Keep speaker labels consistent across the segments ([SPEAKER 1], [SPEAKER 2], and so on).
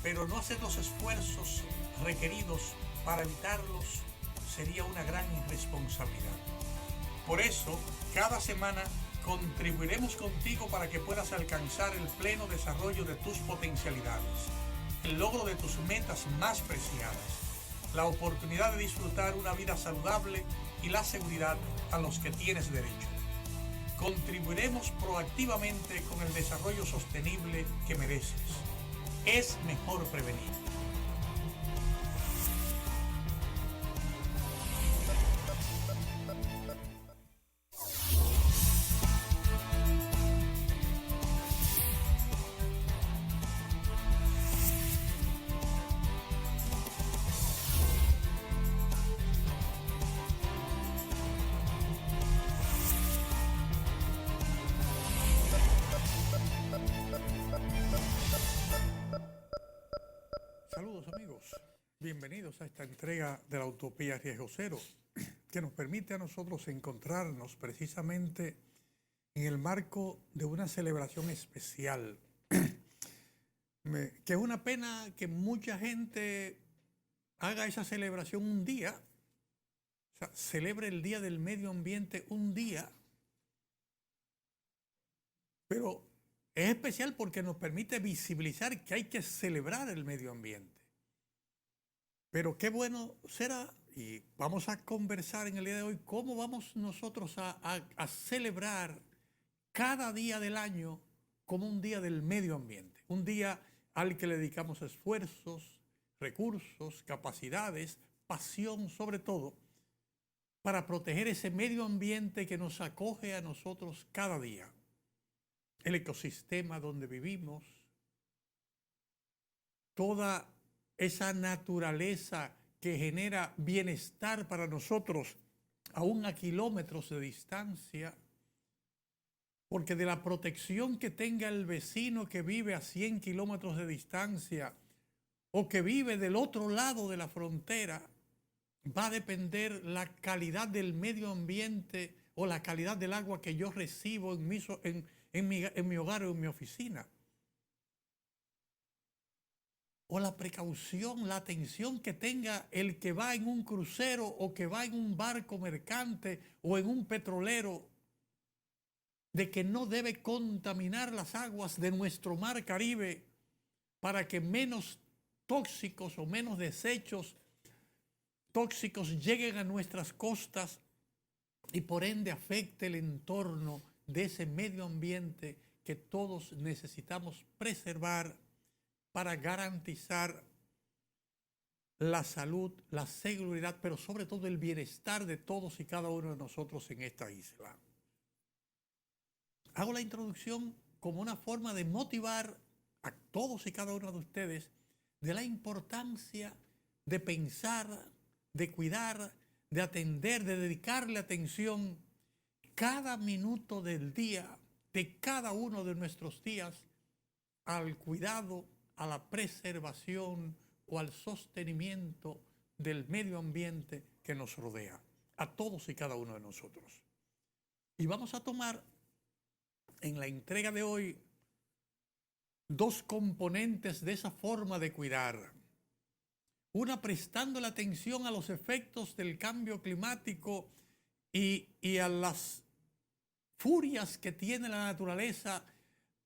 [SPEAKER 1] pero no hacer los esfuerzos requeridos para evitarlos sería una gran irresponsabilidad. Por eso, cada semana contribuiremos contigo para que puedas alcanzar el pleno desarrollo de tus potencialidades, el logro de tus metas más preciadas, la oportunidad de disfrutar una vida saludable y la seguridad a los que tienes derecho. Contribuiremos proactivamente con el desarrollo sostenible que mereces. Es mejor prevenir. Saludos amigos, bienvenidos a esta entrega de la Utopía Riesgo Cero, que nos permite a nosotros encontrarnos precisamente en el marco de una celebración especial. Que es una pena que mucha gente haga esa celebración un día, o sea, celebre el Día del Medio Ambiente un día, pero es especial porque nos permite visibilizar que hay que celebrar el medio ambiente. Pero qué bueno será, y vamos a conversar en el día de hoy, cómo vamos nosotros a celebrar cada día del año como un día del medio ambiente. Un día al que le dedicamos esfuerzos, recursos, capacidades, pasión sobre todo, para proteger ese medio ambiente que nos acoge a nosotros cada día. El ecosistema donde vivimos, toda esa naturaleza que genera bienestar para nosotros, aún a kilómetros de distancia, porque de la protección que tenga el vecino que vive a 100 kilómetros de distancia o que vive del otro lado de la frontera, va a depender la calidad del medio ambiente o la calidad del agua que yo recibo en mi hogar o en mi oficina. O la precaución, la atención que tenga el que va en un crucero o que va en un barco mercante o en un petrolero, de que no debe contaminar las aguas de nuestro mar Caribe para que menos tóxicos o menos desechos tóxicos lleguen a nuestras costas y por ende afecte el entorno de ese medio ambiente que todos necesitamos preservar para garantizar la salud, la seguridad, pero sobre todo el bienestar de todos y cada uno de nosotros en esta isla. Hago la introducción como una forma de motivar a todos y cada uno de ustedes de la importancia de pensar, de cuidar, de atender, de dedicarle atención cada minuto del día, de cada uno de nuestros días, al cuidado, a la preservación o al sostenimiento del medio ambiente que nos rodea, a todos y cada uno de nosotros. Y vamos a tomar en la entrega de hoy dos componentes de esa forma de cuidar. Una, prestando la atención a los efectos del cambio climático y a las furias que tiene la naturaleza,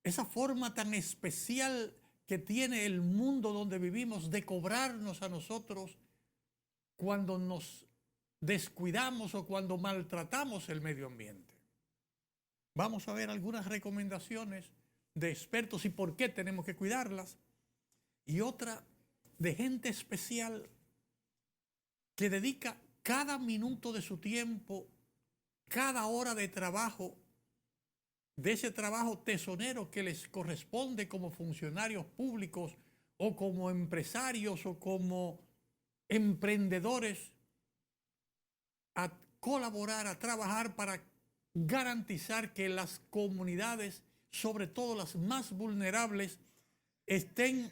[SPEAKER 1] esa forma tan especial que tiene el mundo donde vivimos de cobrarnos a nosotros cuando nos descuidamos o cuando maltratamos el medio ambiente. Vamos a ver algunas recomendaciones de expertos y por qué tenemos que cuidarlas. Y otra de gente especial que dedica cada minuto de su tiempo, cada hora de trabajo, de ese trabajo tesonero que les corresponde como funcionarios públicos o como empresarios o como emprendedores, a colaborar, a trabajar para garantizar que las comunidades, sobre todo las más vulnerables, estén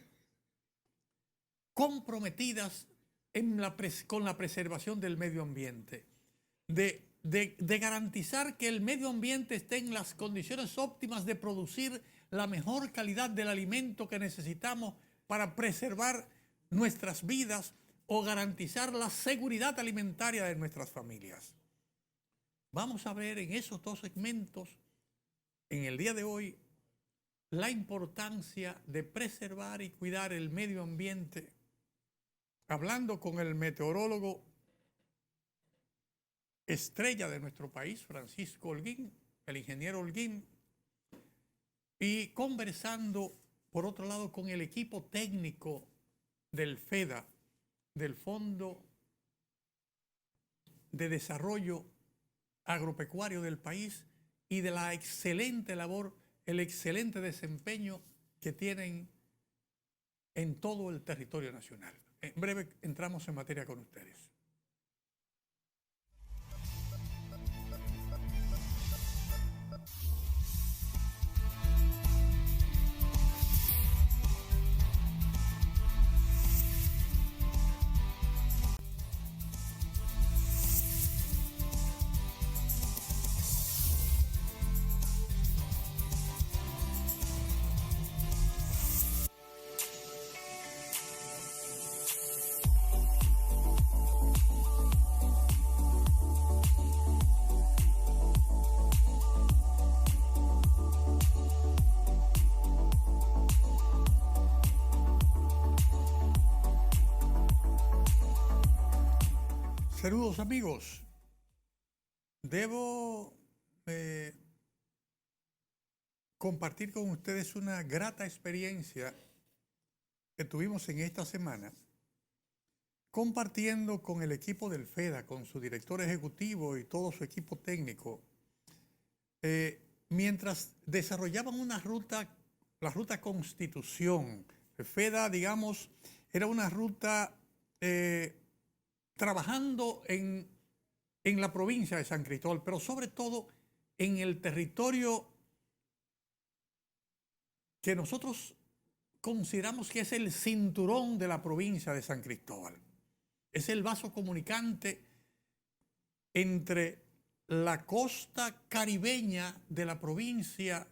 [SPEAKER 1] comprometidas con la preservación del medio ambiente, de garantizar que el medio ambiente esté en las condiciones óptimas de producir la mejor calidad del alimento que necesitamos para preservar nuestras vidas o garantizar la seguridad alimentaria de nuestras familias. Vamos a ver en esos dos segmentos, en el día de hoy, la importancia de preservar y cuidar el medio ambiente, hablando con el meteorólogo estrella de nuestro país, Francisco Holguín, el ingeniero Holguín, y conversando, por otro lado, con el equipo técnico del FEDA, del Fondo de Desarrollo Agropecuario del país, y de la excelente labor, el excelente desempeño que tienen en todo el territorio nacional. En breve entramos en materia con ustedes. Saludos amigos, debo compartir con ustedes una grata experiencia que tuvimos en esta semana, compartiendo con el equipo del FEDA, con su director ejecutivo y todo su equipo técnico, mientras desarrollaban una ruta, la ruta Constitución. El FEDA, digamos, era una ruta trabajando en la provincia de San Cristóbal, pero sobre todo en el territorio que nosotros consideramos que es el cinturón de la provincia de San Cristóbal. Es el vaso comunicante entre la costa caribeña de la provincia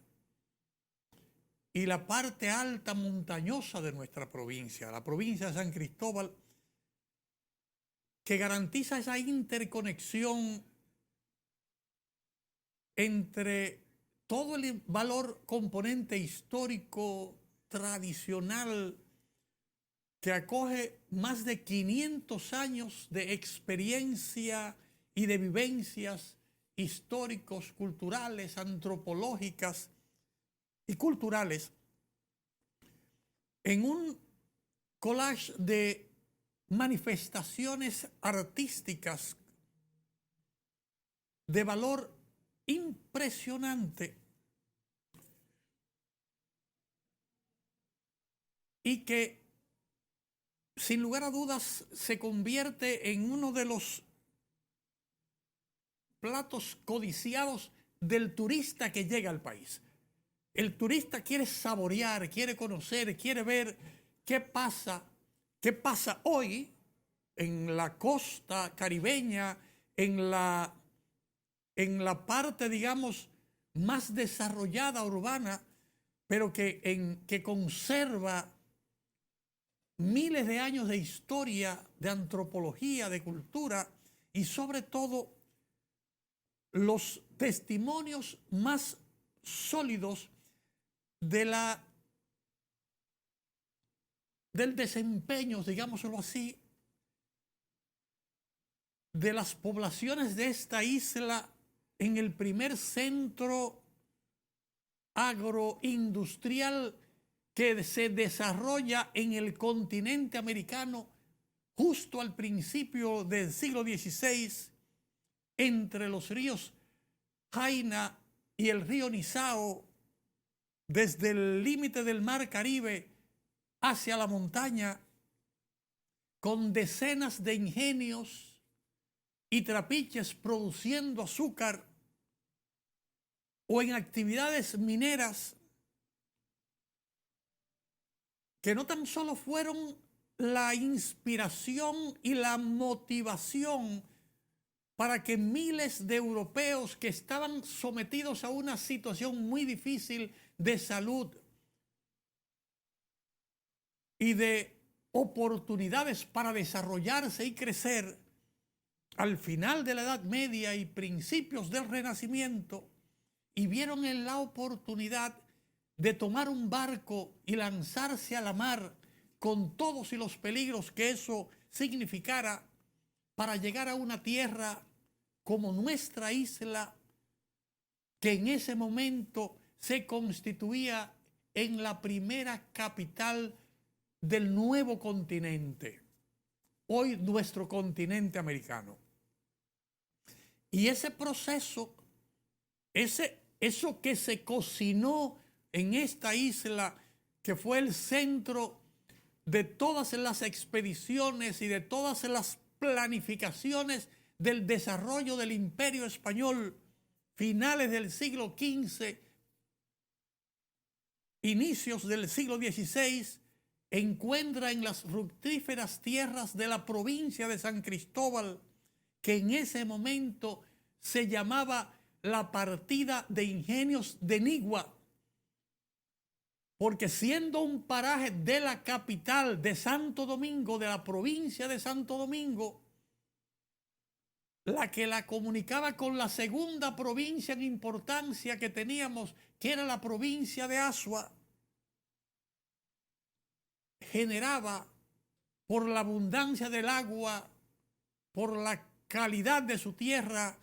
[SPEAKER 1] y la parte alta montañosa de nuestra provincia, la provincia de San Cristóbal, que garantiza esa interconexión entre todo el valor componente histórico, tradicional, que acoge más de 500 años de experiencia y de vivencias históricos, culturales, antropológicas y culturales, en un collage de manifestaciones artísticas de valor impresionante y que sin lugar a dudas se convierte en uno de los platos codiciados del turista que llega al país. El turista quiere saborear, quiere conocer, quiere ver qué pasa hoy en la costa caribeña, en la parte, digamos, más desarrollada urbana, pero que conserva miles de años de historia, de antropología, de cultura y sobre todo los testimonios más sólidos del desempeño, digámoslo así, de las poblaciones de esta isla en el primer centro agroindustrial que se desarrolla en el continente americano justo al principio del siglo XVI, entre los ríos Jaina y el río Nizao, desde el límite del mar Caribe hacia la montaña, con decenas de ingenios y trapiches produciendo azúcar, o en actividades mineras que no tan solo fueron la inspiración y la motivación para que miles de europeos que estaban sometidos a una situación muy difícil de salud y de oportunidades para desarrollarse y crecer, al final de la Edad Media y principios del Renacimiento, y vieron en la oportunidad de tomar un barco y lanzarse a la mar con todos y los peligros que eso significara para llegar a una tierra como nuestra isla, que en ese momento se constituía en la primera capital del nuevo continente, hoy nuestro continente americano. Y ese proceso, eso que se cocinó en esta isla, que fue el centro de todas las expediciones y de todas las planificaciones del desarrollo del Imperio Español, finales del siglo XV, inicios del siglo XVI, encuentra en las fructíferas tierras de la provincia de San Cristóbal, que en ese momento se llamaba la partida de Ingenios de Nigua, porque siendo un paraje de la capital de Santo Domingo, de la provincia de Santo Domingo, la que la comunicaba con la segunda provincia en importancia que teníamos, que era la provincia de Azua, generaba, por la abundancia del agua, por la calidad de su tierra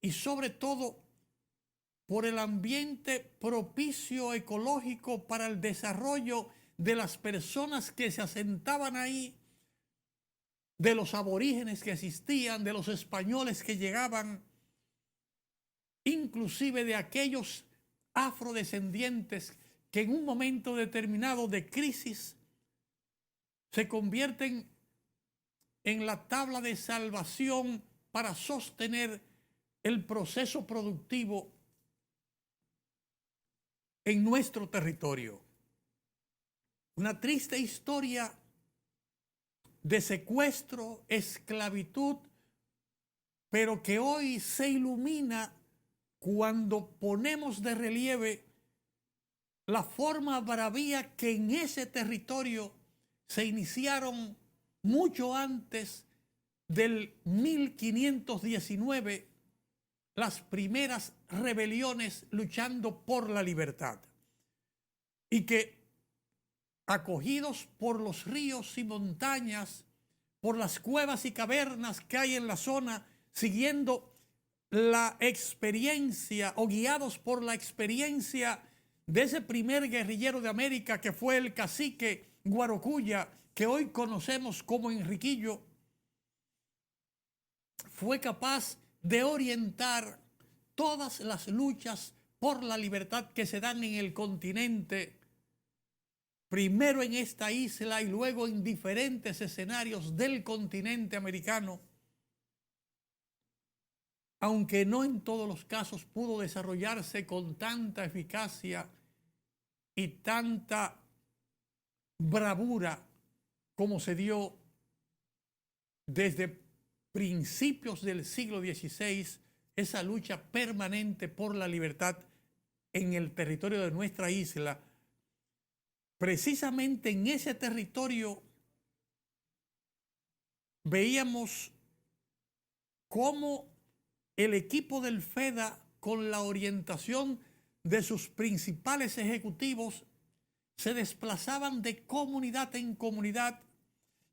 [SPEAKER 1] y sobre todo por el ambiente propicio ecológico para el desarrollo de las personas que se asentaban ahí, de los aborígenes que existían, de los españoles que llegaban, inclusive de aquellos afrodescendientes que en un momento determinado de crisis se convierten en la tabla de salvación para sostener el proceso productivo en nuestro territorio. Una triste historia de secuestro, esclavitud, pero que hoy se ilumina cuando ponemos de relieve la forma bravía que en ese territorio se iniciaron mucho antes del 1519 las primeras rebeliones luchando por la libertad, y que acogidos por los ríos y montañas, por las cuevas y cavernas que hay en la zona, siguiendo la experiencia o guiados por la experiencia de ese primer guerrillero de América que fue el cacique Guarocuya, que hoy conocemos como Enriquillo, fue capaz de orientar todas las luchas por la libertad que se dan en el continente, primero en esta isla y luego en diferentes escenarios del continente americano, aunque no en todos los casos pudo desarrollarse con tanta eficacia y tanta bravura como se dio desde principios del siglo XVI, esa lucha permanente por la libertad en el territorio de nuestra isla. Precisamente en ese territorio veíamos cómo el equipo del FEDA, con la orientación de sus principales ejecutivos, se desplazaban de comunidad en comunidad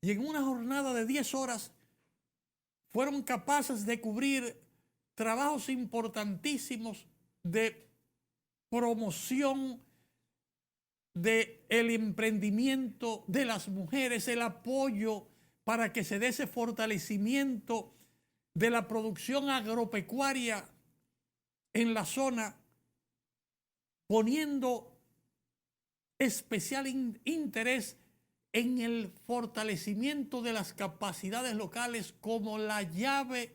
[SPEAKER 1] y en una jornada de 10 horas fueron capaces de cubrir trabajos importantísimos de promoción del emprendimiento de las mujeres, el apoyo para que se dé ese fortalecimiento de la producción agropecuaria en la zona, poniendo especial interés en el fortalecimiento de las capacidades locales como la llave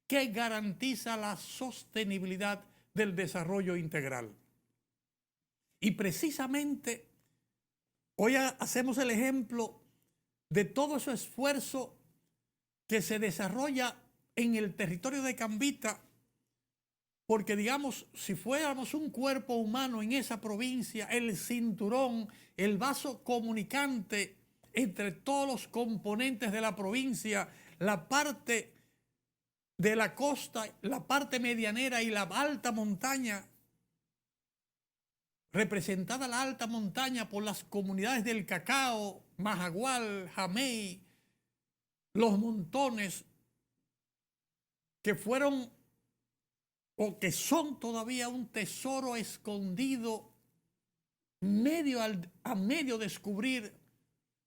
[SPEAKER 1] que garantiza la sostenibilidad del desarrollo integral. Y precisamente hoy hacemos el ejemplo de todo ese esfuerzo que se desarrolla en el territorio de Cambita, porque digamos, si fuéramos un cuerpo humano en esa provincia, el cinturón, el vaso comunicante entre todos los componentes de la provincia, la parte de la costa, la parte medianera y la alta montaña, representada la alta montaña por las comunidades del Cacao, Majagual, Jamey, Los Montones, que fueron o que son todavía un tesoro escondido a medio descubrir,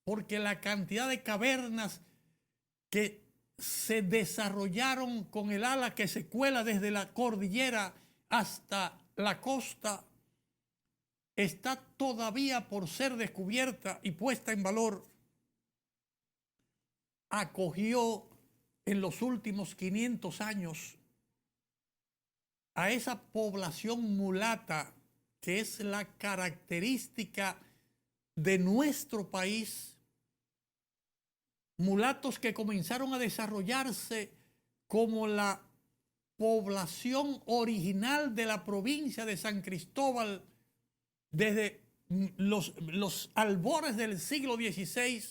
[SPEAKER 1] porque la cantidad de cavernas que se desarrollaron con el ala que se cuela desde la cordillera hasta la costa está todavía por ser descubierta y puesta en valor. Acogió en los últimos 500 años a esa población mulata que es la característica de nuestro país, mulatos que comenzaron a desarrollarse como la población original de la provincia de San Cristóbal desde los albores del siglo XVI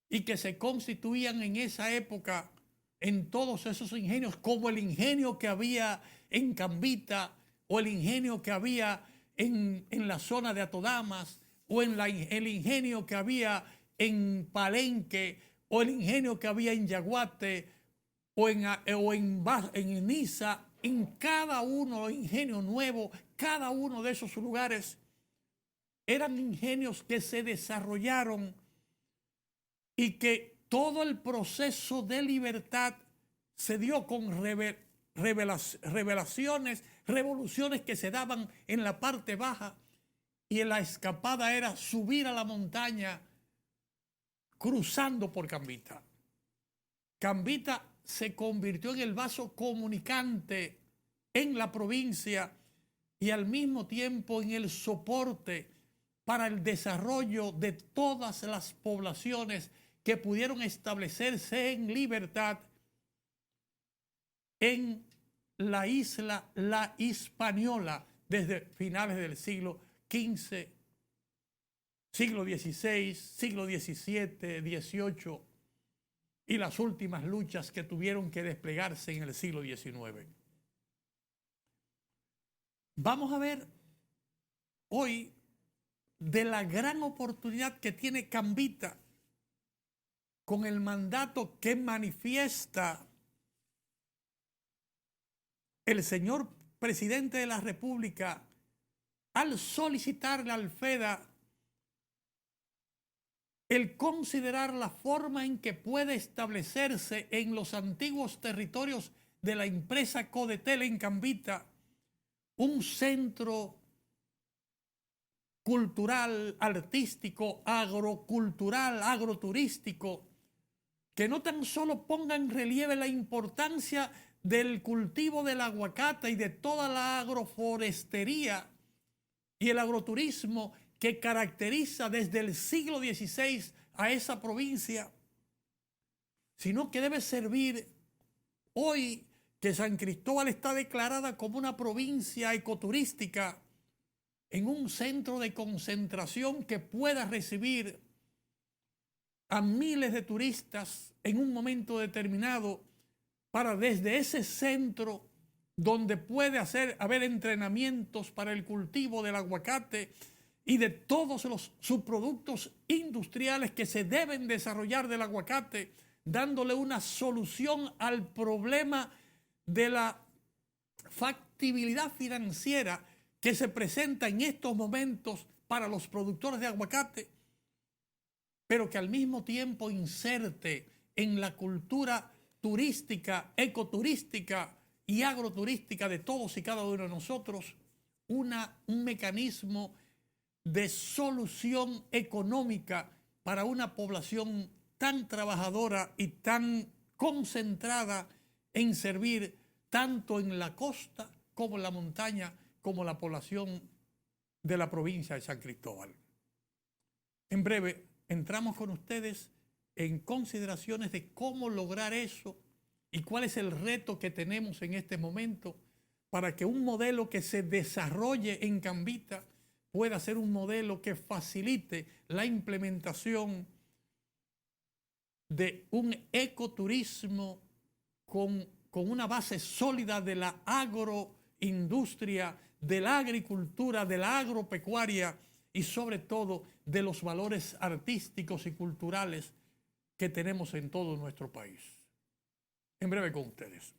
[SPEAKER 1] y que se constituían en esa época en todos esos ingenios, como el ingenio que había en Cambita o el ingenio que había en la zona de Atodamas o el ingenio que había en Palenque o el ingenio que había en Yaguate o en Niza. En cada uno, ingenio nuevo, cada uno de esos lugares eran ingenios que se desarrollaron y que todo el proceso de libertad se dio con revoluciones que se daban en la parte baja, y en la escapada era subir a la montaña cruzando por Cambita. Cambita se convirtió en el vaso comunicante en la provincia y al mismo tiempo en el soporte para el desarrollo de todas las poblaciones que pudieron establecerse en libertad en la isla La Hispaniola desde finales del siglo XV, siglo XVI, siglo XVII, XVIII y las últimas luchas que tuvieron que desplegarse en el siglo XIX. Vamos a ver hoy de la gran oportunidad que tiene Cambita con el mandato que manifiesta el señor presidente de la República al solicitarle al FEDA el considerar la forma en que puede establecerse en los antiguos territorios de la empresa Codetel en Cambita un centro cultural, artístico, agrocultural, agroturístico, que no tan solo ponga en relieve la importancia del cultivo del aguacate y de toda la agroforestería y el agroturismo que caracteriza desde el siglo XVI a esa provincia, sino que debe servir hoy que San Cristóbal está declarada como una provincia ecoturística en un centro de concentración que pueda recibir a miles de turistas en un momento determinado para desde ese centro donde puede haber entrenamientos para el cultivo del aguacate y de todos los subproductos industriales que se deben desarrollar del aguacate, dándole una solución al problema de la factibilidad financiera que se presenta en estos momentos para los productores de aguacate, pero que al mismo tiempo inserte en la cultura turística, ecoturística y agroturística de todos y cada uno de nosotros un mecanismo de solución económica para una población tan trabajadora y tan concentrada en servir tanto en la costa como en la montaña, como la población de la provincia de San Cristóbal. En breve, entramos con ustedes en consideraciones de cómo lograr eso y cuál es el reto que tenemos en este momento para que un modelo que se desarrolle en Cambita pueda ser un modelo que facilite la implementación de un ecoturismo con una base sólida de la agroindustria, de la agricultura, de la agropecuaria y sobre todo de los valores artísticos y culturales que tenemos en todo nuestro país. En breve con ustedes.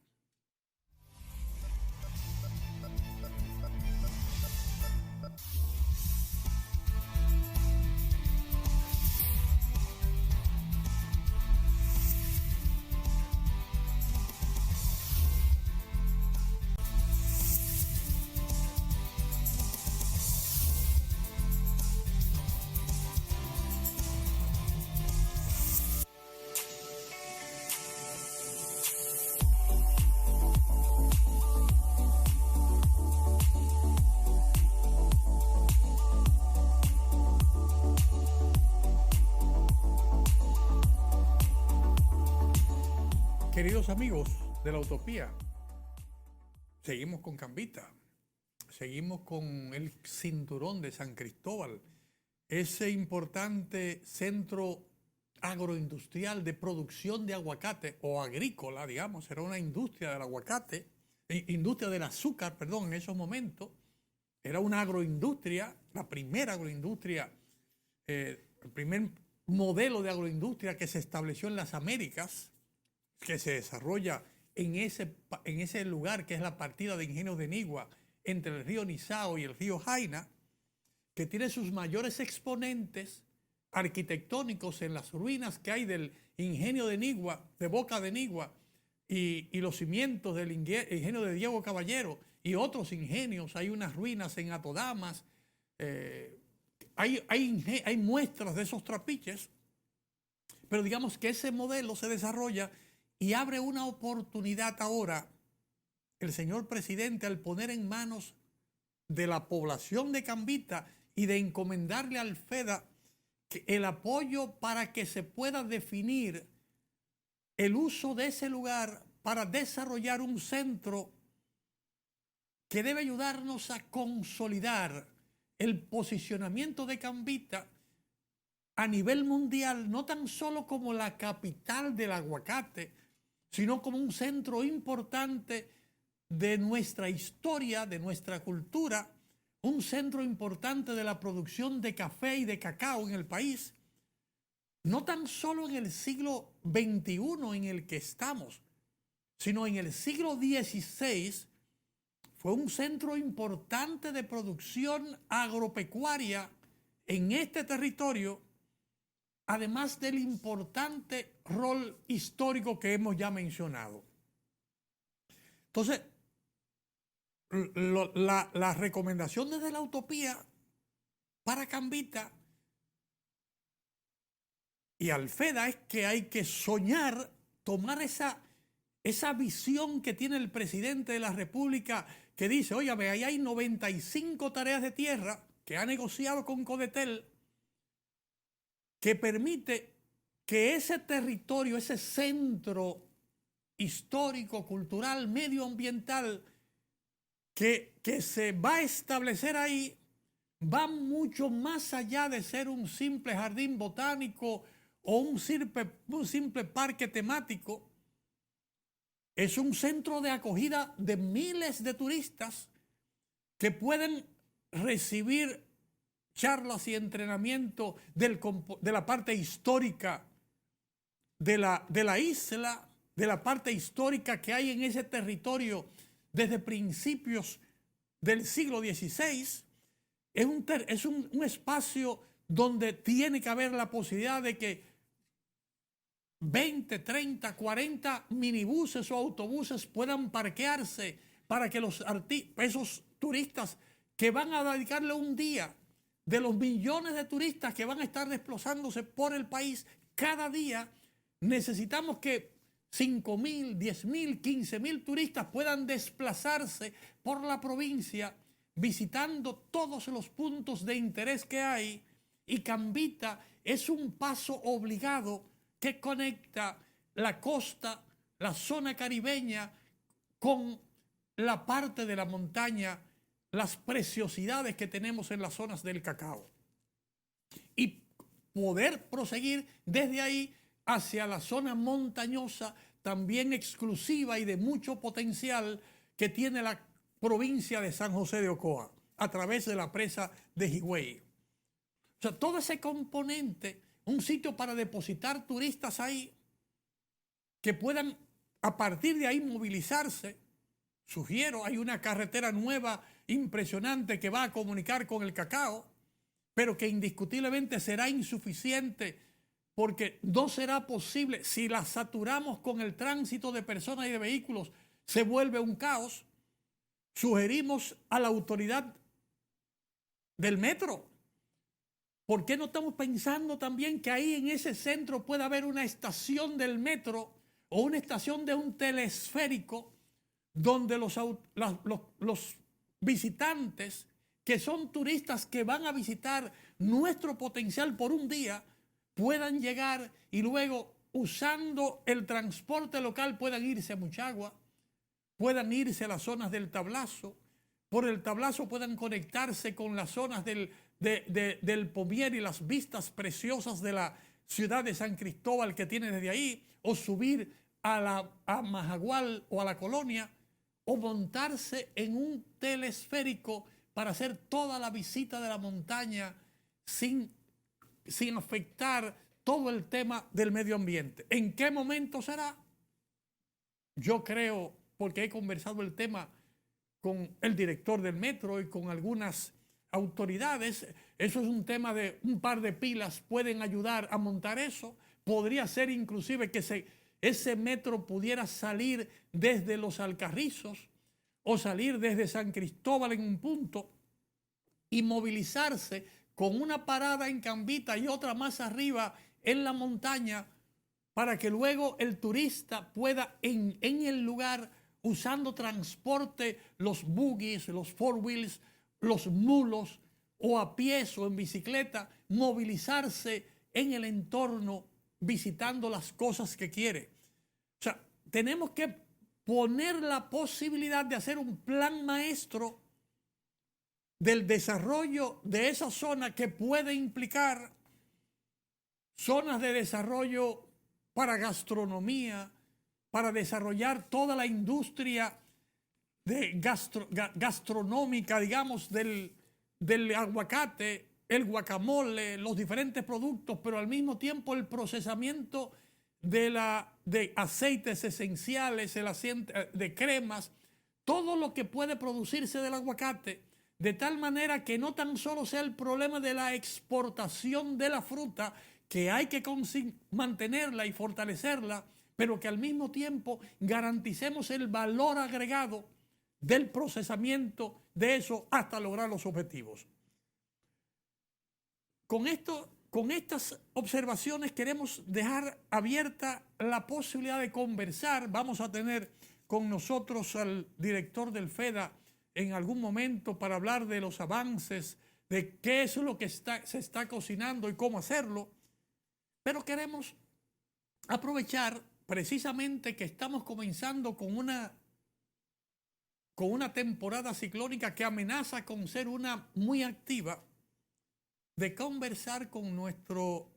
[SPEAKER 1] Queridos amigos de la Utopía, seguimos con Cambita, seguimos con el Cinturón de San Cristóbal, ese importante centro agroindustrial de producción de aguacate o agrícola, digamos, era una industria del aguacate, industria del azúcar, perdón, en esos momentos, era una agroindustria, la primera agroindustria, el primer modelo de agroindustria que se estableció en las Américas, que se desarrolla en ese lugar que es la partida de Ingenios de Nigua entre el río Nizao y el río Jaina, que tiene sus mayores exponentes arquitectónicos en las ruinas que hay del Ingenio de Nigua, de Boca de Nigua, y los cimientos del Ingenio de Diego Caballero y otros ingenios. Hay unas ruinas en Atodamas, hay muestras de esos trapiches, pero digamos que ese modelo se desarrolla y abre una oportunidad ahora el señor presidente al poner en manos de la población de Cambita y de encomendarle al FEDA el apoyo para que se pueda definir el uso de ese lugar para desarrollar un centro que debe ayudarnos a consolidar el posicionamiento de Cambita a nivel mundial, no tan solo como la capital del aguacate, sino como un centro importante de nuestra historia, de nuestra cultura, un centro importante de la producción de café y de cacao en el país, no tan solo en el siglo XXI en el que estamos, sino en el siglo XVI, fue un centro importante de producción agropecuaria en este territorio, además del importante rol histórico que hemos ya mencionado. Entonces, la recomendación desde la Utopía para Cambita y al FEDA es que hay que soñar, tomar esa visión que tiene el presidente de la República, que dice, oye, ahí hay 95 tareas de tierra que ha negociado con Codetel, que permite que ese territorio, ese centro histórico, cultural, medioambiental que se va a establecer ahí, va mucho más allá de ser un simple jardín botánico o un simple parque temático. Es un centro de acogida de miles de turistas que pueden recibir charlas y entrenamiento de la parte histórica de la isla, de la parte histórica que hay en ese territorio desde principios del siglo XVI. Es un espacio donde tiene que haber la posibilidad de que 20, 30, 40 minibuses o autobuses puedan parquearse para que esos turistas que van a dedicarle un día, de los millones de turistas que van a estar desplazándose por el país cada día, necesitamos que 5.000, 10.000, 15.000 turistas puedan desplazarse por la provincia visitando todos los puntos de interés que hay, y Cambita es un paso obligado que conecta la costa, la zona caribeña, con la parte de la montaña, las preciosidades que tenemos en las zonas del cacao y poder proseguir desde ahí hacia la zona montañosa, también exclusiva y de mucho potencial que tiene la provincia de San José de Ocoa, a través de la presa de Higüey. O sea, todo ese componente, un sitio para depositar turistas ahí, que puedan a partir de ahí movilizarse. Sugiero, hay una carretera nueva impresionante que va a comunicar con el cacao, pero que indiscutiblemente será insuficiente porque no será posible, si la saturamos con el tránsito de personas y de vehículos, se vuelve un caos. Sugerimos a la autoridad del metro, ¿por qué no estamos pensando también que ahí en ese centro pueda haber una estación del metro o una estación de un telesférico donde los visitantes, que son turistas que van a visitar nuestro potencial por un día, puedan llegar y luego, usando el transporte local, puedan irse a Muchagua, puedan irse a las zonas del Tablazo, por el Tablazo puedan conectarse con las zonas del Pomier y las vistas preciosas de la ciudad de San Cristóbal que tiene desde ahí, o subir a Majagual o a la Colonia, o montarse en un telesférico para hacer toda la visita de la montaña sin afectar todo el tema del medio ambiente. ¿En qué momento será? Yo creo, porque he conversado el tema con el director del metro y con algunas autoridades, eso es un tema de un par de pilas, pueden ayudar a montar eso. Podría ser inclusive que ese metro pudiera salir desde Los Alcarrizos o salir desde San Cristóbal en un punto y movilizarse con una parada en Cambita y otra más arriba en la montaña, para que luego el turista pueda en el lugar, usando transporte, los buggies, los four wheels, los mulos, o a pies o en bicicleta, movilizarse en el entorno visitando las cosas que quiere. O sea, tenemos que poner la posibilidad de hacer un plan maestro del desarrollo de esa zona, que puede implicar zonas de desarrollo para gastronomía, para desarrollar toda la industria gastronómica, digamos, del aguacate, el guacamole, los diferentes productos, pero al mismo tiempo el procesamiento de aceites esenciales, de cremas, todo lo que puede producirse del aguacate, de tal manera que no tan solo sea el problema de la exportación de la fruta, que hay que mantenerla y fortalecerla, pero que al mismo tiempo garanticemos el valor agregado del procesamiento de eso hasta lograr los objetivos. Con estas observaciones queremos dejar abierta la posibilidad de conversar. Vamos a tener con nosotros al director del FEDA en algún momento para hablar de los avances, de qué es lo que se está cocinando y cómo hacerlo. Pero queremos aprovechar precisamente que estamos comenzando con una temporada ciclónica que amenaza con ser una muy activa, de conversar con nuestro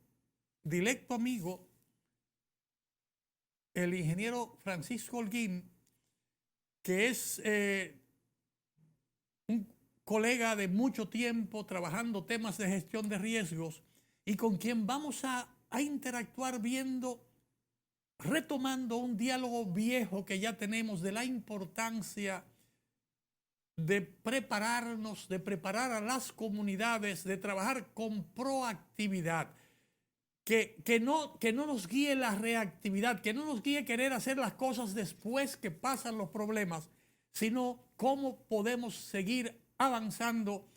[SPEAKER 1] directo amigo, el ingeniero Francisco Holguín, que es un colega de mucho tiempo trabajando temas de gestión de riesgos, y con quien vamos a interactuar retomando un diálogo viejo que ya tenemos de la importancia de prepararnos, de preparar a las comunidades, de trabajar con proactividad, que no nos guíe la reactividad, que no nos guíe querer hacer las cosas después que pasan los problemas, sino cómo podemos seguir avanzando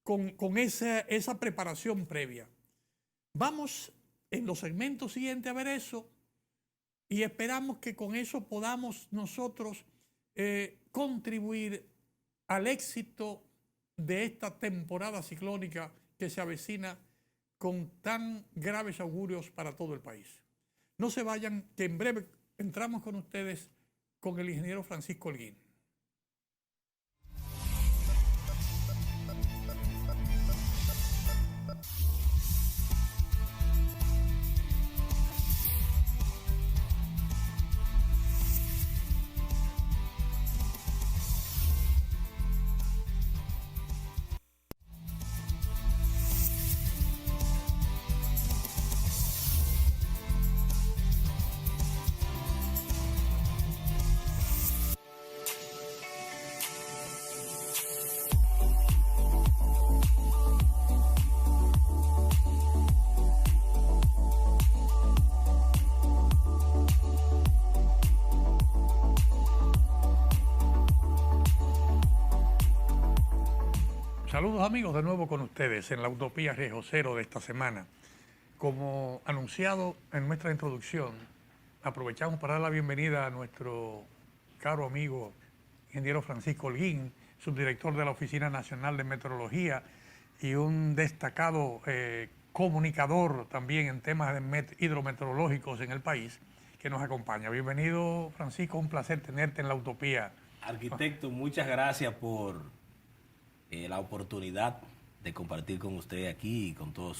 [SPEAKER 1] con esa preparación previa. Vamos en los segmentos siguientes a ver eso, y esperamos que con eso podamos nosotros contribuir al éxito de esta temporada ciclónica que se avecina con tan graves augurios para todo el país. No se vayan, que en breve entramos con ustedes con el ingeniero Francisco Holguín. Saludos amigos, de nuevo con ustedes en la Utopía Riesgo Cero de esta semana. Como anunciado en nuestra introducción, aprovechamos para dar la bienvenida a nuestro caro amigo ingeniero Francisco Holguín, subdirector de la Oficina Nacional de Meteorología y un destacado comunicador también en temas hidrometeorológicos en el país, que nos acompaña. Bienvenido, Francisco, un placer tenerte en la Utopía.
[SPEAKER 2] Arquitecto, muchas gracias por la oportunidad de compartir con usted aquí y con todo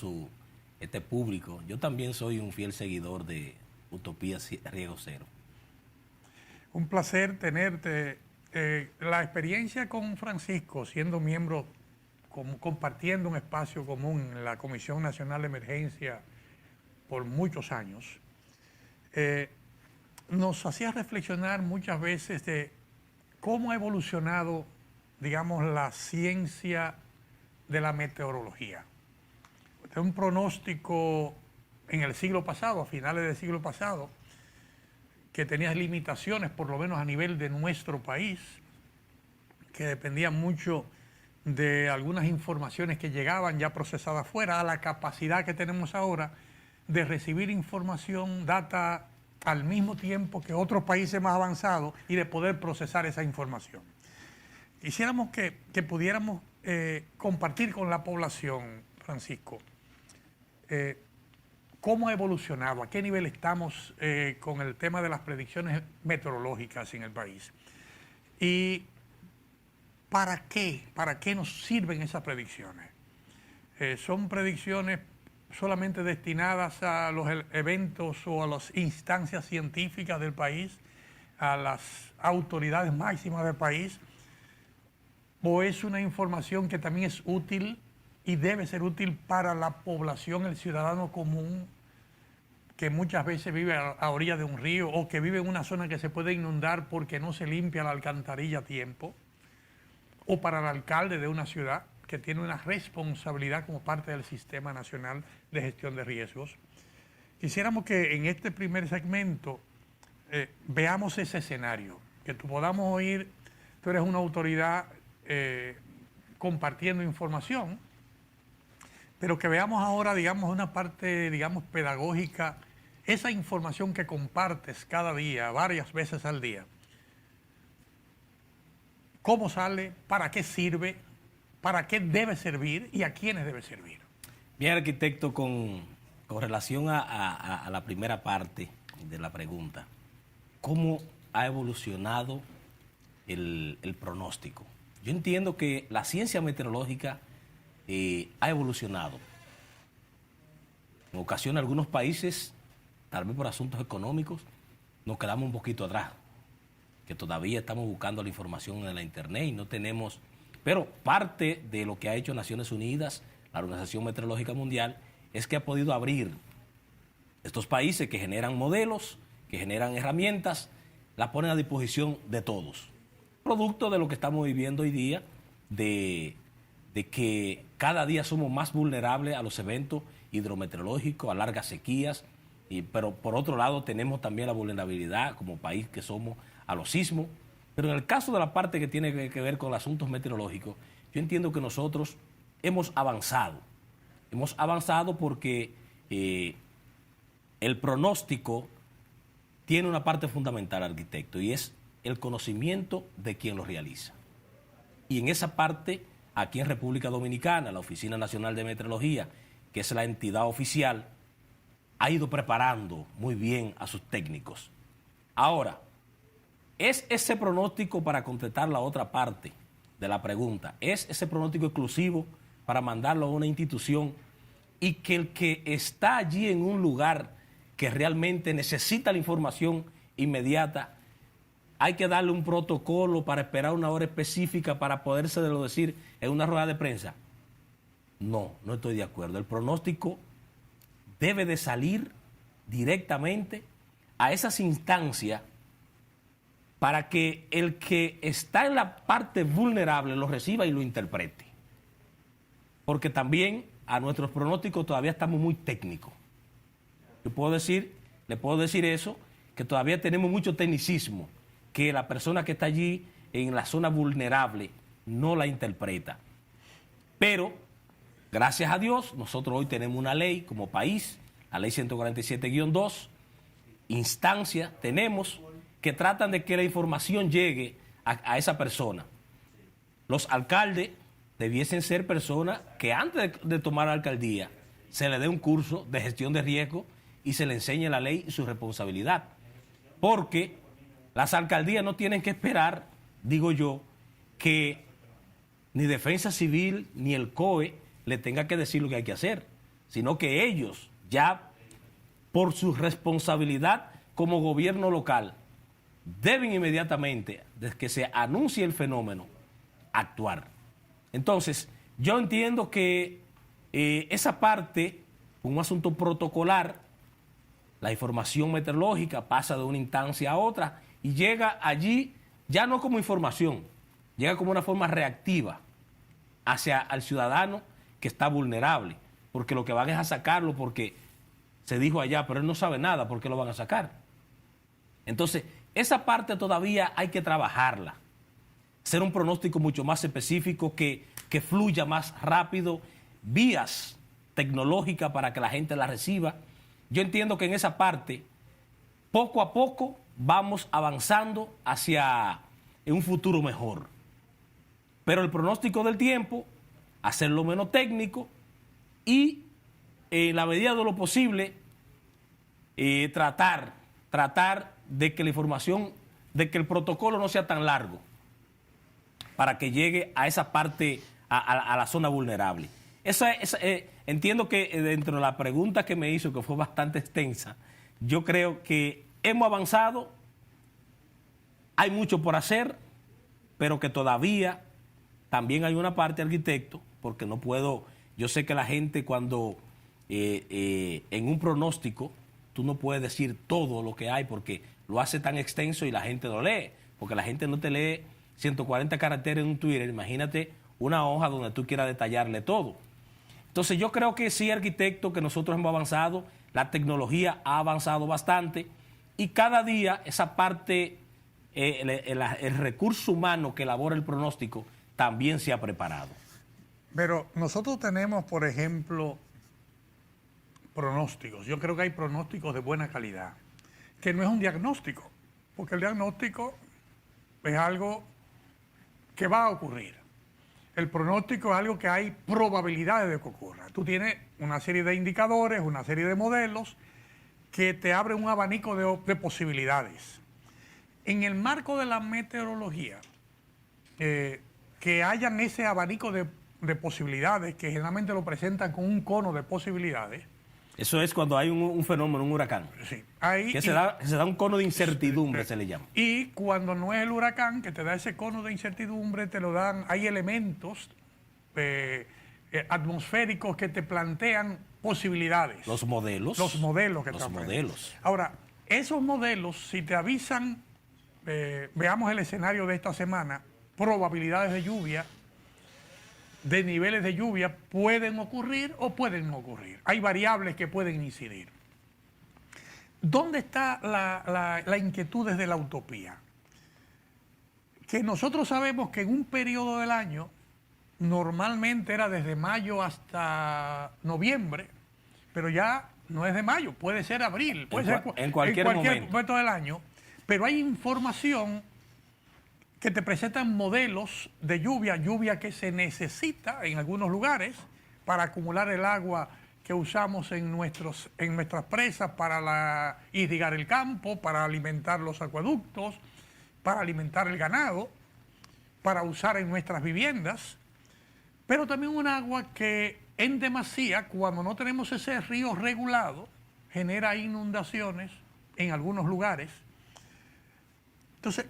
[SPEAKER 2] este público. Yo también soy un fiel seguidor de Utopía Riesgo Cero.
[SPEAKER 1] Un placer tenerte. La experiencia con Francisco, siendo miembro, compartiendo un espacio común en la Comisión Nacional de Emergencia por muchos años, nos hacía reflexionar muchas veces de cómo ha evolucionado, digamos, la ciencia de la meteorología. Un pronóstico en el siglo pasado, a finales del siglo pasado, que tenía limitaciones, por lo menos a nivel de nuestro país, que dependían mucho de algunas informaciones que llegaban ya procesadas fuera, a la capacidad que tenemos ahora de recibir información, data, al mismo tiempo que otros países más avanzados y de poder procesar esa información. Quisiéramos que pudiéramos compartir con la población, Francisco, cómo ha evolucionado, a qué nivel estamos con el tema de las predicciones meteorológicas en el país y para qué nos sirven esas predicciones. ¿Son predicciones solamente destinadas a los eventos o a las instancias científicas del país, a las autoridades máximas del país? ¿O es una información que también es útil y debe ser útil para la población, el ciudadano común, que muchas veces vive a orilla de un río o que vive en una zona que se puede inundar porque no se limpia la alcantarilla a tiempo? ¿O para el alcalde de una ciudad que tiene una responsabilidad como parte del Sistema Nacional de Gestión de Riesgos? Quisiéramos que en este primer segmento veamos ese escenario, que podamos oír, tú eres una autoridad compartiendo información, pero que veamos ahora, digamos, una parte, digamos, pedagógica, esa información que compartes cada día, varias veces al día. ¿Cómo sale? ¿Para qué sirve? ¿Para qué debe servir? ¿Y a quiénes debe servir?
[SPEAKER 2] Bien, arquitecto, con relación a la primera parte de la pregunta, ¿cómo ha evolucionado el pronóstico? Yo entiendo que la ciencia meteorológica ha evolucionado. En ocasiones, algunos países, tal vez por asuntos económicos, nos quedamos un poquito atrás, que todavía estamos buscando la información en la internet y no tenemos. Pero parte de lo que ha hecho Naciones Unidas, la Organización Meteorológica Mundial, es que ha podido abrir estos países que generan modelos, que generan herramientas, las ponen a disposición de todos. Producto de lo que estamos viviendo hoy día, de que cada día somos más vulnerables a los eventos hidrometeorológicos, a largas sequías, pero por otro lado tenemos también la vulnerabilidad como país que somos a los sismos. Pero en el caso de la parte que tiene que ver con los asuntos meteorológicos, yo entiendo que nosotros hemos avanzado. Hemos avanzado porque el pronóstico tiene una parte fundamental, arquitecto, y es el conocimiento de quien lo realiza. Y en esa parte, aquí en República Dominicana, la Oficina Nacional de Meteorología, que es la entidad oficial, ha ido preparando muy bien a sus técnicos. Ahora, ¿es ese pronóstico, para contestar la otra parte de la pregunta, es ese pronóstico exclusivo para mandarlo a una institución y que el que está allí en un lugar que realmente necesita la información inmediata, hay que darle un protocolo para esperar una hora específica para podérselo decir en una rueda de prensa? No, no estoy de acuerdo. El pronóstico debe de salir directamente a esas instancias para que el que está en la parte vulnerable lo reciba y lo interprete. Porque también a nuestros pronósticos todavía estamos muy técnicos. Le puedo decir eso, que todavía tenemos mucho tecnicismo, que la persona que está allí en la zona vulnerable no la interpreta. Pero, gracias a Dios, nosotros hoy tenemos una ley como país, la ley 147-2, instancias tenemos que tratan de que la información llegue a esa persona. Los alcaldes debiesen ser personas que antes de tomar la alcaldía se le dé un curso de gestión de riesgo y se le enseñe la ley y su responsabilidad. Porque las alcaldías no tienen que esperar, digo yo, que ni Defensa Civil ni el COE le tenga que decir lo que hay que hacer, sino que ellos ya por su responsabilidad como gobierno local deben inmediatamente, desde que se anuncie el fenómeno, actuar. Entonces, yo entiendo que esa parte, un asunto protocolar, la información meteorológica pasa de una instancia a otra y llega allí ya no como información, llega como una forma reactiva hacia el ciudadano que está vulnerable, porque lo que van es a sacarlo porque se dijo allá, pero él no sabe nada, ¿por qué lo van a sacar? Entonces, esa parte todavía hay que trabajarla, hacer un pronóstico mucho más específico que fluya más rápido, vías tecnológicas para que la gente la reciba. Yo entiendo que en esa parte, poco a poco, vamos avanzando hacia un futuro mejor. Pero el pronóstico del tiempo, hacerlo menos técnico y, en la medida de lo posible, tratar de que la información, de que el protocolo no sea tan largo para que llegue a esa parte, a la zona vulnerable. Entiendo que dentro de la pregunta que me hizo, que fue bastante extensa, yo creo que hemos avanzado, hay mucho por hacer, pero que todavía también hay una parte, arquitecto, porque no puedo, yo sé que la gente cuando en un pronóstico, tú no puedes decir todo lo que hay porque lo hace tan extenso y la gente lo lee, porque la gente no te lee 140 caracteres en un Twitter, imagínate una hoja donde tú quieras detallarle todo. Entonces yo creo que sí, arquitecto, que nosotros hemos avanzado, la tecnología ha avanzado bastante y cada día esa parte, el recurso humano que elabora el pronóstico también se ha preparado.
[SPEAKER 1] Pero nosotros tenemos, por ejemplo, pronósticos. Yo creo que hay pronósticos de buena calidad, que no es un diagnóstico, porque el diagnóstico es algo que va a ocurrir. El pronóstico es algo que hay probabilidades de que ocurra. Tú tienes una serie de indicadores, una serie de modelos que te abren un abanico de posibilidades. En el marco de la meteorología, que hayan ese abanico de posibilidades, que generalmente lo presentan con un cono de posibilidades.
[SPEAKER 2] Eso es cuando hay un fenómeno, un huracán.
[SPEAKER 1] Sí.
[SPEAKER 2] Se da un cono de incertidumbre, se le llama.
[SPEAKER 1] Y cuando no es el huracán, que te da ese cono de incertidumbre, te lo dan, hay elementos atmosféricos que te plantean posibilidades.
[SPEAKER 2] Los modelos.
[SPEAKER 1] Los modelos que
[SPEAKER 2] Los
[SPEAKER 1] te
[SPEAKER 2] modelos.
[SPEAKER 1] Ahora, esos modelos, si te avisan, veamos el escenario de esta semana, probabilidades de lluvia, de niveles de lluvia, pueden ocurrir o pueden no ocurrir. Hay variables que pueden incidir. ¿Dónde está la inquietud desde la utopía? Que nosotros sabemos que en un periodo del año, normalmente era desde mayo hasta noviembre, pero ya no es de mayo, puede ser abril, puede ser
[SPEAKER 2] en cualquier
[SPEAKER 1] momento del año, pero hay información que te presentan modelos de lluvia que se necesita en algunos lugares para acumular el agua que usamos en nuestras presas para irrigar el campo, para alimentar los acueductos, para alimentar el ganado, para usar en nuestras viviendas, pero también un agua que en demasía, cuando no tenemos ese río regulado, genera inundaciones en algunos lugares. Entonces,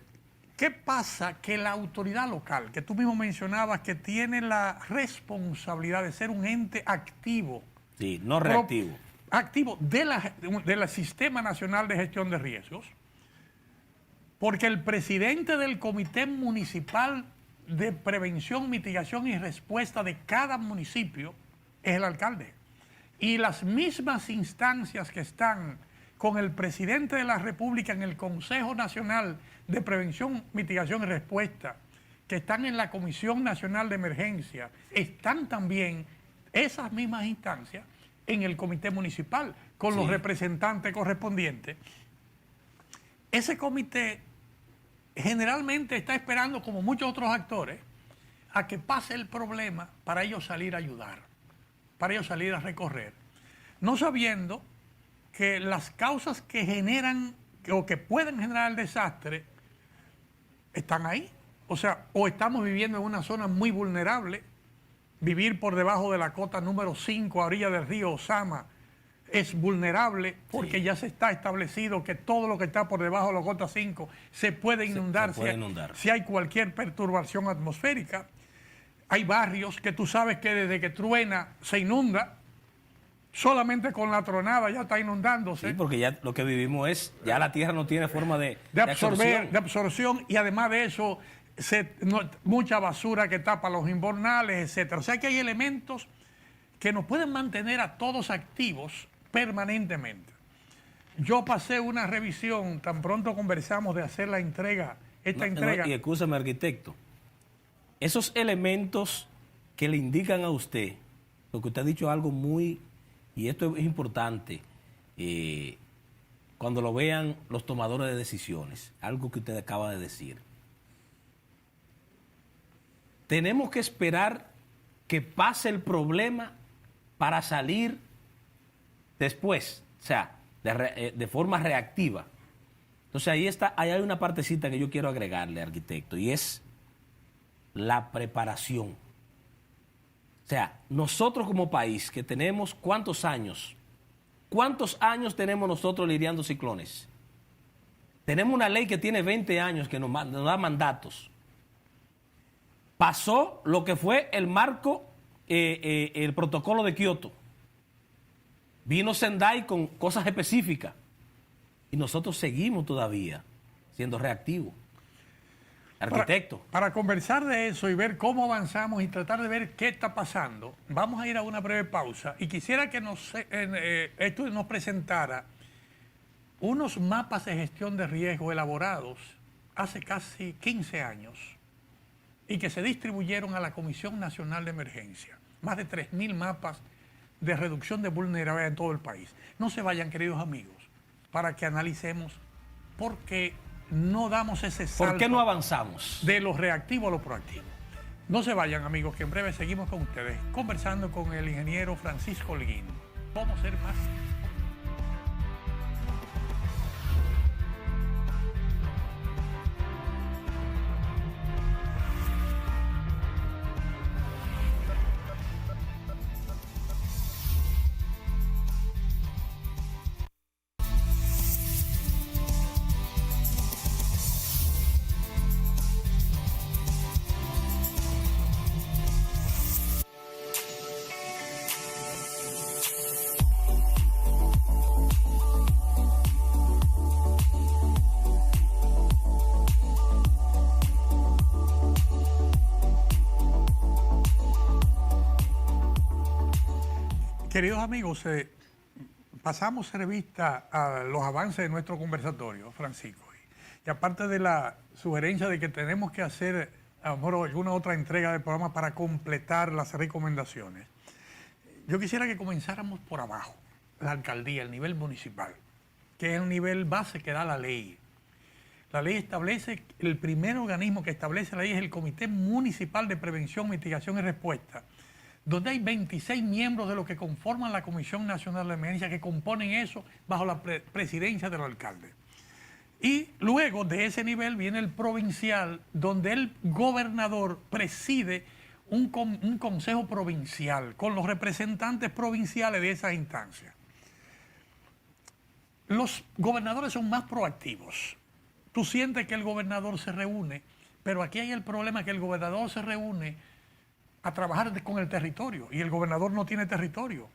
[SPEAKER 1] ¿qué pasa? Que la autoridad local, que tú mismo mencionabas, que tiene la responsabilidad de ser un ente activo.
[SPEAKER 2] Sí, no reactivo.
[SPEAKER 1] Activo del Sistema Nacional de Gestión de Riesgos, porque el presidente del Comité Municipal de Prevención, Mitigación y Respuesta de cada municipio es el alcalde. Y las mismas instancias que están con el presidente de la República en el Consejo Nacional de Prevención, Mitigación y Respuesta, que están en la Comisión Nacional de Emergencia están también esas mismas instancias en el comité municipal, con los representantes correspondientes. Ese comité generalmente está esperando, como muchos otros actores, a que pase el problema para ellos salir a ayudar, para ellos salir a recorrer, no sabiendo que las causas que generan o que pueden generar el desastre están ahí. O sea, o estamos viviendo en una zona muy vulnerable. Vivir por debajo de la cota número 5 a orilla del río Osama es vulnerable porque ya se está establecido que todo lo que está por debajo de la cota 5 se puede inundar, si hay cualquier perturbación atmosférica. Hay barrios que tú sabes que desde que truena se inunda, solamente con la tronada ya está inundándose.
[SPEAKER 2] Sí, porque ya lo que vivimos es, ya la tierra no tiene forma de
[SPEAKER 1] absorción, y además de eso, mucha basura que tapa los invernales, etcétera. O sea que hay elementos que nos pueden mantener a todos activos permanentemente. Yo pasé una revisión, tan pronto conversamos de hacer la entrega, entrega.
[SPEAKER 2] Y escúchame, arquitecto, esos elementos que le indican a usted, porque usted ha dicho algo muy, y esto es importante, cuando lo vean los tomadores de decisiones, algo que usted acaba de decir. Tenemos que esperar que pase el problema para salir después, o sea, de forma reactiva. Entonces ahí hay una partecita que yo quiero agregarle, arquitecto, y es la preparación. O sea, nosotros como país que tenemos ¿cuántos años tenemos nosotros lidiando ciclones? Tenemos una ley que tiene 20 años que nos da mandatos. Pasó lo que fue el marco, el protocolo de Kioto. Vino Sendai con cosas específicas y nosotros seguimos todavía siendo reactivos. Arquitecto.
[SPEAKER 1] Para conversar de eso y ver cómo avanzamos y tratar de ver qué está pasando, vamos a ir a una breve pausa y quisiera que esto nos presentara unos mapas de gestión de riesgo elaborados hace casi 15 años y que se distribuyeron a la Comisión Nacional de Emergencia. Más de 3.000 mapas de reducción de vulnerabilidad en todo el país. No se vayan, queridos amigos, para que analicemos por qué no damos ese salto.
[SPEAKER 2] ¿Por qué no avanzamos?
[SPEAKER 1] De lo reactivo a lo proactivo. No se vayan, amigos, que en breve seguimos con ustedes, conversando con el ingeniero Francisco Holguín. Vamos a ser más. Queridos amigos, pasamos revista a los avances de nuestro conversatorio, Francisco. Y aparte de la sugerencia de que tenemos que hacer a lo mejor alguna otra entrega del programa para completar las recomendaciones, yo quisiera que comenzáramos por abajo, la alcaldía, el nivel municipal, que es el nivel base que da la ley. La ley establece, el primer organismo que establece la ley es el Comité Municipal de Prevención, Mitigación y Respuesta, donde hay 26 miembros de los que conforman la Comisión Nacional de Emergencia, que componen eso bajo la presidencia del alcalde. Y luego de ese nivel viene el provincial, donde el gobernador preside un consejo provincial con los representantes provinciales de esas instancias. Los gobernadores son más proactivos. Tú sientes que el gobernador se reúne, pero aquí hay el problema que el gobernador se reúne a trabajar con el territorio y el gobernador no tiene territorio.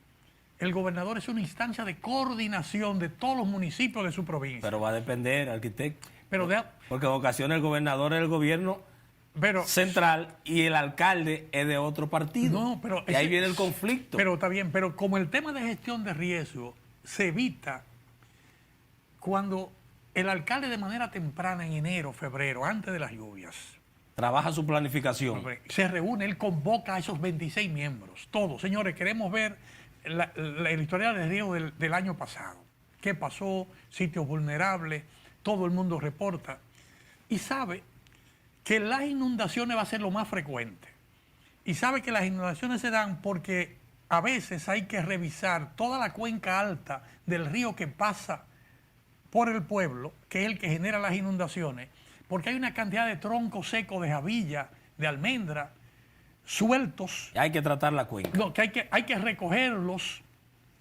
[SPEAKER 1] El gobernador es una instancia de coordinación de todos los municipios de su provincia.
[SPEAKER 2] Pero va a depender, arquitecto. Porque en ocasiones el gobernador es el gobierno central y el alcalde es de otro partido.
[SPEAKER 1] No, pero
[SPEAKER 2] y ahí viene el conflicto.
[SPEAKER 1] Pero está bien, pero como el tema de gestión de riesgo se evita cuando el alcalde de manera temprana, en enero, febrero, antes de las lluvias,
[SPEAKER 2] trabaja su planificación.
[SPEAKER 1] Se reúne, él convoca a esos 26 miembros, todos. Señores, queremos ver el historial de riesgo del año pasado. ¿Qué pasó? Sitios vulnerables, todo el mundo reporta. Y sabe que las inundaciones va a ser lo más frecuente. Y sabe que las inundaciones se dan porque a veces hay que revisar toda la cuenca alta del río que pasa por el pueblo, que es el que genera las inundaciones, porque hay una cantidad de troncos secos de jabilla, de almendra, sueltos.
[SPEAKER 2] Hay que tratar la cuenca.
[SPEAKER 1] No, que hay que recogerlos,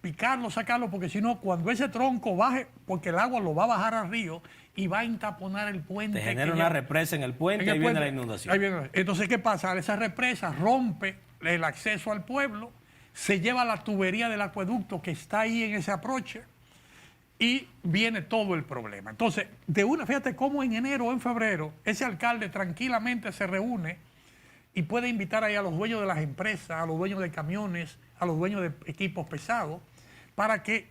[SPEAKER 1] picarlos, sacarlos, porque si no, cuando ese tronco baje, porque el agua lo va a bajar al río y va a entaponar el puente.
[SPEAKER 2] Te genera una represa en el puente y ahí viene la inundación.
[SPEAKER 1] Entonces, ¿qué pasa? Esa represa rompe el acceso al pueblo, se lleva la tubería del acueducto que está ahí en ese aproche y viene todo el problema. Entonces, fíjate cómo en enero o en febrero ese alcalde tranquilamente se reúne y puede invitar ahí a los dueños de las empresas, a los dueños de camiones, a los dueños de equipos pesados, para que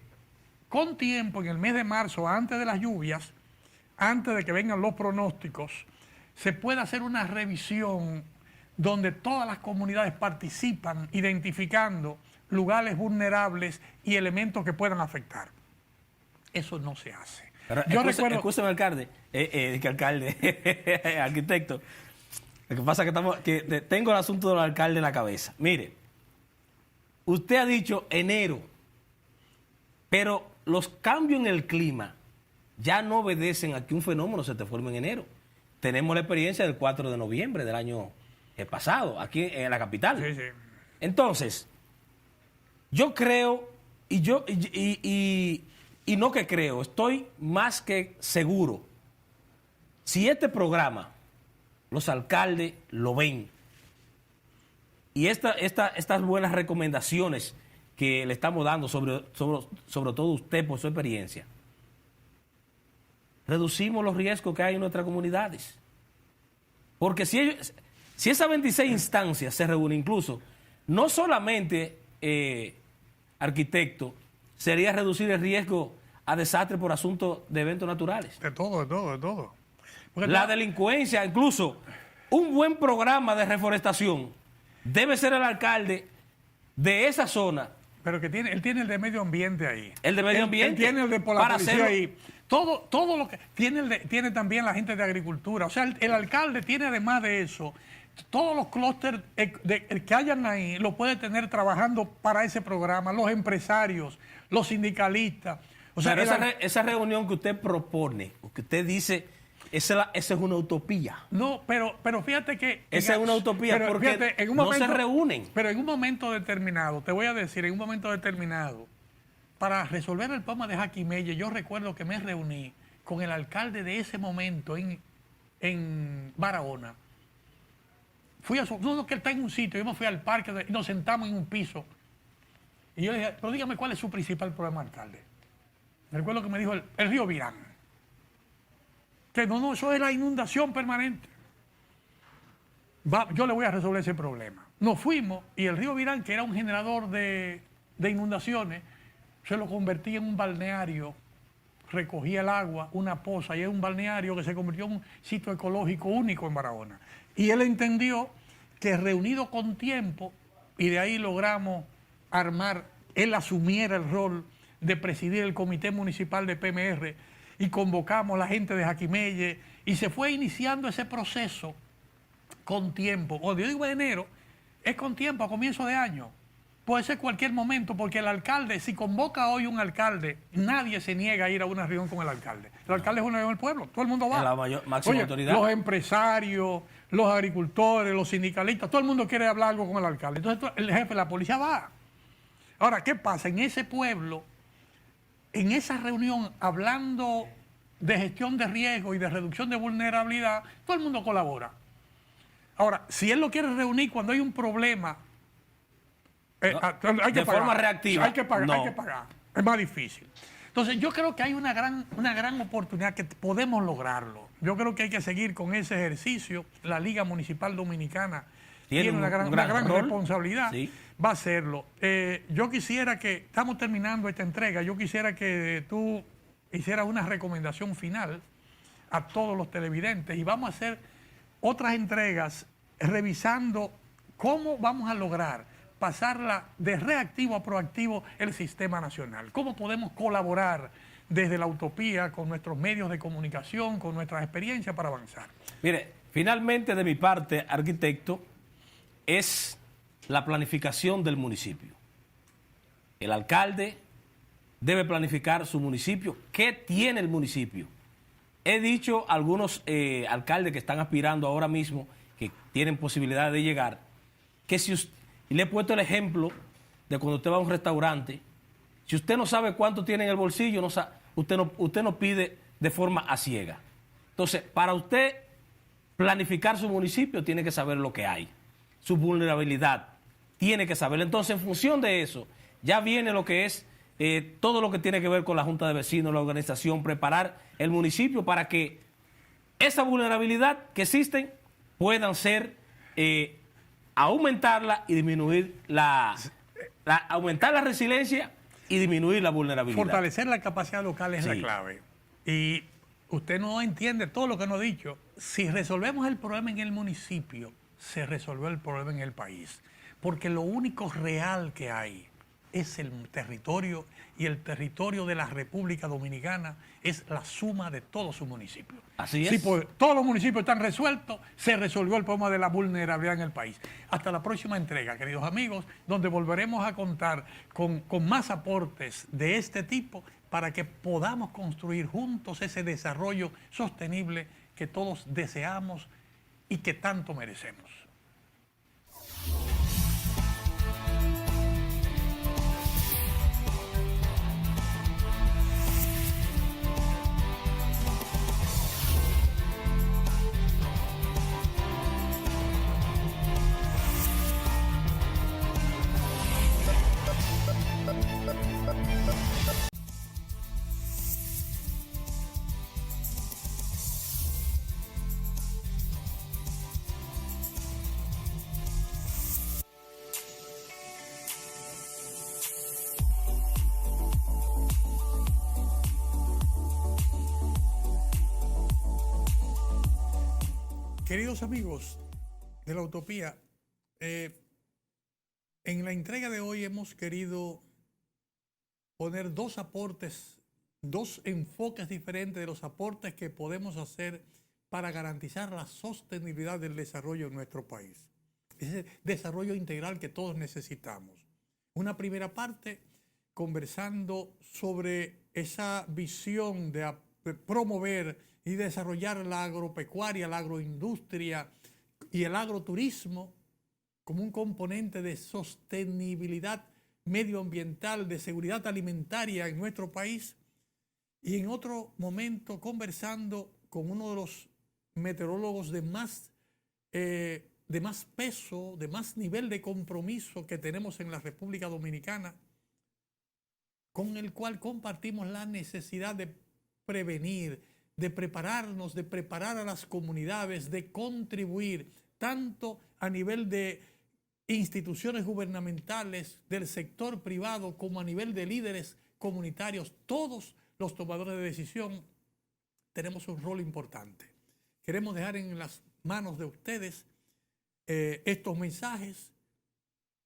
[SPEAKER 1] con tiempo, en el mes de marzo, antes de las lluvias, antes de que vengan los pronósticos, se pueda hacer una revisión donde todas las comunidades participan identificando lugares vulnerables y elementos que puedan afectar. Eso no se hace.
[SPEAKER 2] Pero escúcheme, alcalde, arquitecto. Lo que pasa es que tengo el asunto del alcalde en la cabeza. Mire, usted ha dicho enero, pero los cambios en el clima ya no obedecen a que un fenómeno se te forme en enero. Tenemos la experiencia del 4 de noviembre del año pasado, aquí en la capital.
[SPEAKER 1] Sí, sí.
[SPEAKER 2] Entonces, yo creo, y no que creo, estoy más que seguro, si este programa, los alcaldes lo ven, y estas buenas recomendaciones que le estamos dando, sobre todo usted por su experiencia, reducimos los riesgos que hay en nuestras comunidades. Porque si esas 26 instancias se reúnen, incluso, no solamente, arquitecto, sería reducir el riesgo a desastres por asuntos de eventos naturales.
[SPEAKER 1] De todo. Porque
[SPEAKER 2] la delincuencia, incluso, un buen programa de reforestación debe ser el alcalde de esa zona.
[SPEAKER 1] Pero que él tiene el de medio ambiente ahí.
[SPEAKER 2] El de medio ambiente.
[SPEAKER 1] Él tiene el de por la policía ahí. Todo lo que tiene también la gente de agricultura. O sea, el alcalde tiene, además de eso, todos los clústeres que hayan ahí, lo puede tener trabajando para ese programa, los empresarios, los sindicalistas. O sea,
[SPEAKER 2] esa reunión que usted propone, que usted dice, esa es una utopía.
[SPEAKER 1] No, pero fíjate que...
[SPEAKER 2] Esa es una utopía porque
[SPEAKER 1] fíjate, no se reúnen. Pero en un momento determinado, te voy a decir, en un momento determinado, para resolver el problema de Jaquimelle, yo recuerdo que me reuní con el alcalde de ese momento en Barahona. Que él está en un sitio, yo me fui al parque y nos sentamos en un piso. Y yo le dije, pero dígame cuál es su principal problema, alcalde. Me recuerdo que me dijo el río Virán. Que no, eso es la inundación permanente. Yo le voy a resolver ese problema. Nos fuimos y el río Virán, que era un generador de inundaciones, se lo convertí en un balneario, recogía el agua, una poza, y es un balneario que se convirtió en un sitio ecológico único en Barahona. Y él entendió que reunido con tiempo, y de ahí logramos armar, él asumiera el rol de presidir el comité municipal de PMR, y convocamos a la gente de Jaquimelle, y se fue iniciando ese proceso con tiempo. Cuando yo digo enero, es con tiempo, a comienzo de año. Puede ser cualquier momento, porque el alcalde, si convoca hoy un alcalde, nadie se niega a ir a una reunión con el alcalde. El alcalde es una reunión del pueblo, todo el mundo va.
[SPEAKER 2] Es la máxima autoridad.
[SPEAKER 1] Los empresarios, los agricultores, los sindicalistas, todo el mundo quiere hablar algo con el alcalde. Entonces el jefe de la policía va. Ahora, ¿qué pasa? En ese pueblo, en esa reunión, hablando de gestión de riesgo y de reducción de vulnerabilidad, todo el mundo colabora. Ahora, si él lo quiere reunir cuando hay un problema, hay que
[SPEAKER 2] de forma reactiva.
[SPEAKER 1] Hay que pagar. Es más difícil. Entonces, yo creo que hay una gran oportunidad que podemos lograrlo. Yo creo que hay que seguir con ese ejercicio. La Liga Municipal Dominicana tiene una gran responsabilidad. Sí. Va a hacerlo. Yo quisiera que, estamos terminando esta entrega, yo quisiera que tú hicieras una recomendación final a todos los televidentes y vamos a hacer otras entregas revisando cómo vamos a lograr pasarla de reactivo a proactivo el sistema nacional. Cómo podemos colaborar desde la utopía con nuestros medios de comunicación, con nuestras experiencias para avanzar.
[SPEAKER 2] Mire, finalmente de mi parte, arquitecto, es la planificación del municipio. El alcalde debe planificar su municipio. ¿Qué tiene el municipio? He dicho a algunos alcaldes que están aspirando ahora mismo, que tienen posibilidad de llegar, que si usted, y le he puesto el ejemplo de cuando usted va a un restaurante, si usted no sabe cuánto tiene en el bolsillo, usted no pide de forma a ciega. Entonces, para usted planificar su municipio, tiene que saber lo que hay, su vulnerabilidad, tiene que saberlo. Entonces, en función de eso, ya viene lo que es todo lo que tiene que ver con la Junta de Vecinos, la organización, preparar el municipio para que esa vulnerabilidad que existen puedan ser, aumentarla y disminuir aumentar la resiliencia y disminuir la vulnerabilidad.
[SPEAKER 1] Fortalecer la capacidad local es la clave. Y usted no entiende todo lo que nos ha dicho. Si resolvemos el problema en el municipio, se resolvió el problema en el país. Porque lo único real que hay es el territorio, y el territorio de la República Dominicana es la suma de todos sus municipios.
[SPEAKER 2] Así es.
[SPEAKER 1] Si pues, todos los municipios están resueltos, se resolvió el problema de la vulnerabilidad en el país. Hasta la próxima entrega, queridos amigos, donde volveremos a contar con más aportes de este tipo para que podamos construir juntos ese desarrollo sostenible que todos deseamos y que tanto merecemos. Queridos amigos de la Utopía, en la entrega de hoy hemos querido poner dos aportes, dos enfoques diferentes de los aportes que podemos hacer para garantizar la sostenibilidad del desarrollo en nuestro país. Ese desarrollo integral que todos necesitamos. Una primera parte conversando sobre esa visión de promover y desarrollar la agropecuaria, la agroindustria y el agroturismo como un componente de sostenibilidad medioambiental, de seguridad alimentaria en nuestro país. Y en otro momento conversando con uno de los meteorólogos de más peso, de más nivel de compromiso que tenemos en la República Dominicana, con el cual compartimos la necesidad de prevenir, de prepararnos, de preparar a las comunidades, de contribuir tanto a nivel de instituciones gubernamentales, del sector privado, como a nivel de líderes comunitarios. Todos los tomadores de decisión tenemos un rol importante. Queremos dejar en las manos de ustedes estos mensajes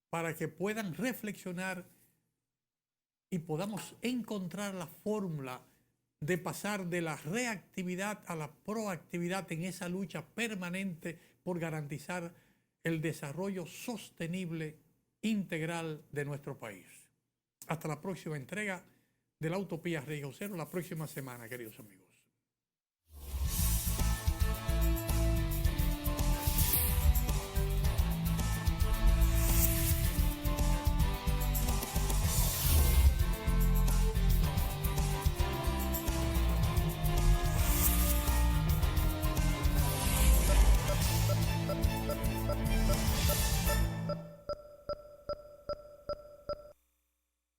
[SPEAKER 1] para que puedan reflexionar y podamos encontrar la fórmula de pasar de la reactividad a la proactividad en esa lucha permanente por garantizar el desarrollo sostenible integral de nuestro país. Hasta la próxima entrega de la Utopía Río Cero, la próxima semana, queridos amigos.